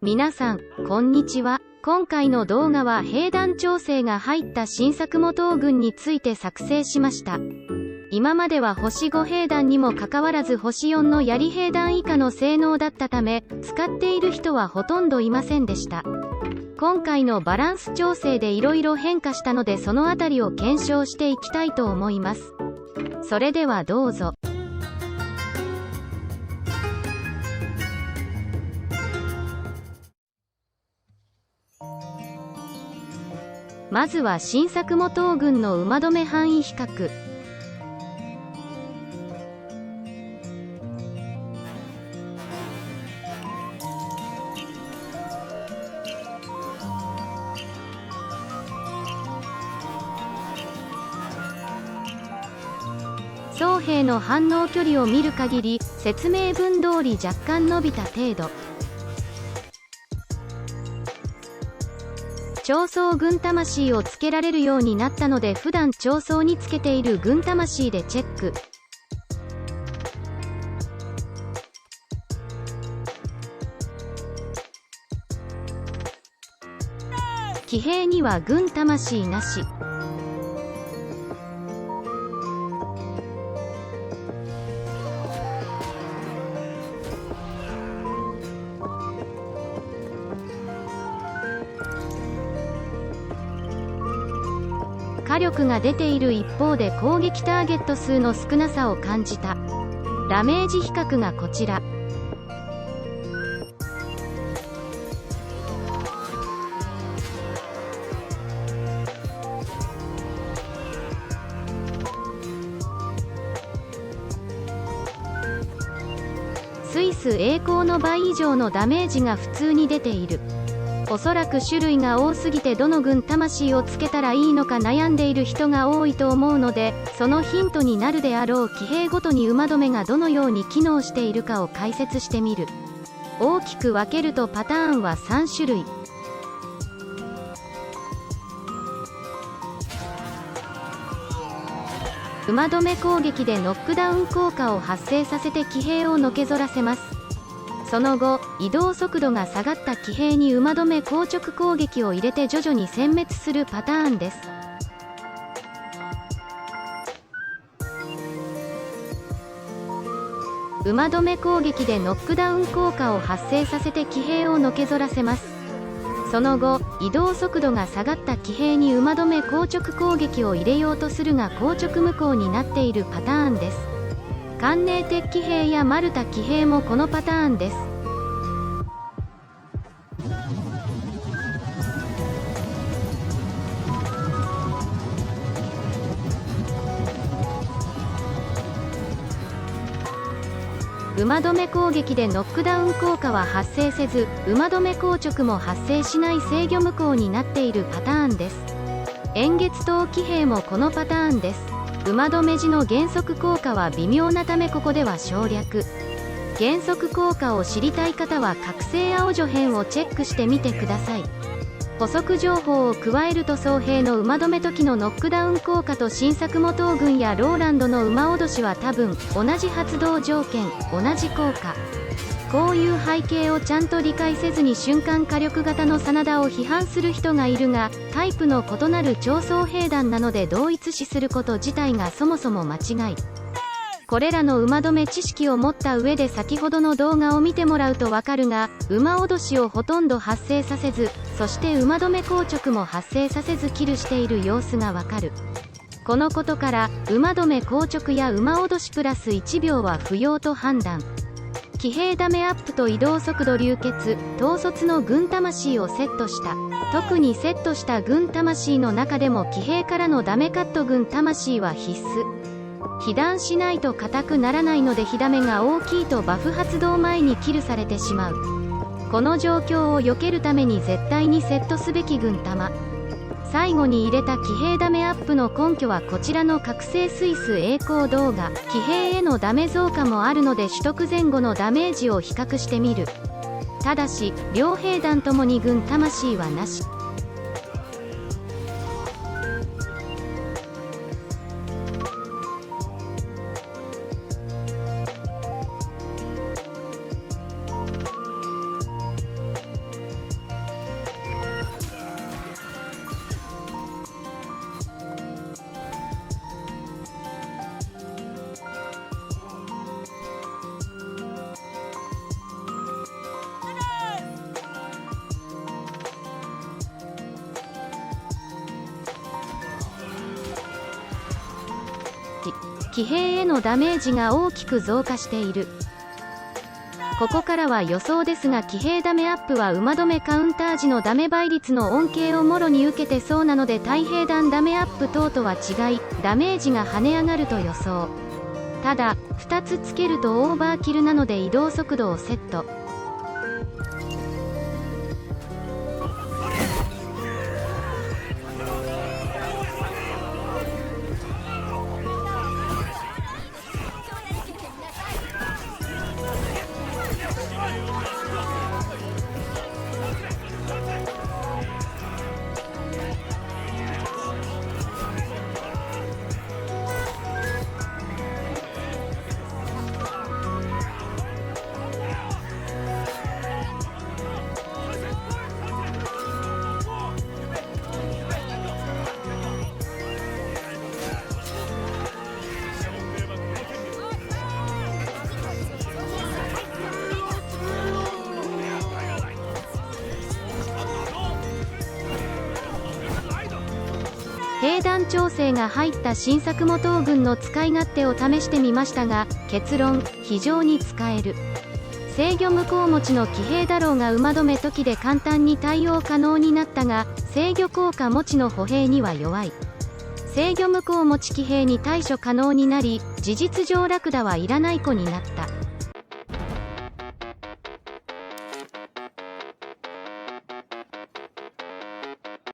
皆さん、こんにちは。今回の動画は兵団調整が入った新作元王軍について作成しました。今までは星5兵団にもかかわらず星4の槍兵団以下の性能だったため、使っている人はほとんどいませんでした。今回のバランス調整で色々変化したのでそのあたりを検証していきたいと思います。それではどうぞ。まずは新作元王軍の馬止め範囲比較。双兵の反応距離を見る限り、説明文通り若干伸びた程度。長装軍魂をつけられるようになったので普段長装につけている軍魂でチェック。騎兵には軍魂なし。火力が出ている一方で攻撃ターゲット数の少なさを感じた。ダメージ比較がこちら。スイス栄光の倍以上のダメージが普通に出ている。おそらく種類が多すぎてどの軍魂をつけたらいいのか悩んでいる人が多いと思うので、そのヒントになるであろう騎兵ごとに馬止めがどのように機能しているかを解説してみる。大きく分けるとパターンは3種類。馬止め攻撃でノックダウン効果を発生させて騎兵をのけぞらせます。その後、移動速度が下がった騎兵に馬止め硬直攻撃を入れて徐々に殲滅するパターンです。馬止め攻撃でノックダウン効果を発生させて騎兵をのけぞらせます。その後、移動速度が下がった騎兵に馬止め硬直攻撃を入れようとするが硬直無効になっているパターンです。寒冷鉄騎兵やマルタ騎兵もこのパターンです。馬止め攻撃でノックダウン効果は発生せず、馬止め硬直も発生しない制御無効になっているパターンです。円月刀騎兵もこのパターンです。馬止め時の減速効果は微妙なためここでは省略。減速効果を知りたい方は覚醒青女編をチェックしてみてください。補足情報を加えると双兵の馬止め時のノックダウン効果と新作元王軍やローランドの馬脅しは多分同じ発動条件、同じ効果。こういう背景をちゃんと理解せずに瞬間火力型の真田を批判する人がいるが、タイプの異なる長装兵団なので同一視すること自体がそもそも間違い。これらの馬止め知識を持った上で先ほどの動画を見てもらうとわかるが、馬脅しをほとんど発生させず、そして馬止め硬直も発生させずキルしている様子がわかる。このことから馬止め硬直や馬脅しプラス1秒は不要と判断。騎兵ダメアップと移動速度流血、統率の軍魂をセットした。特にセットした軍魂の中でも騎兵からのダメカット軍魂は必須。被弾しないと硬くならないので火ダメが大きいとバフ発動前にキルされてしまう。この状況を避けるために絶対にセットすべき軍玉。最後に入れた騎兵ダメアップの根拠はこちらの覚醒スイス栄光動画。騎兵へのダメ増加もあるので取得前後のダメージを比較してみる。ただし両兵団ともに軍魂はなし。騎兵へのダメージが大きく増加している。ここからは予想ですが、騎兵ダメアップは馬止めカウンター時のダメ倍率の恩恵をもろに受けてそうなので、太平弾ダメアップ等とは違いダメージが跳ね上がると予想。ただ2つつけるとオーバーキルなので移動速度をセット。兵団調整が入った新作模闘軍の使い勝手を試してみましたが、結論非常に使える。制御無効持ちの騎兵だろうが馬止め時で簡単に対応可能になったが、制御効果持ちの歩兵には弱い。制御無効持ち騎兵に対処可能になり、事実上ラクダはいらない子になった。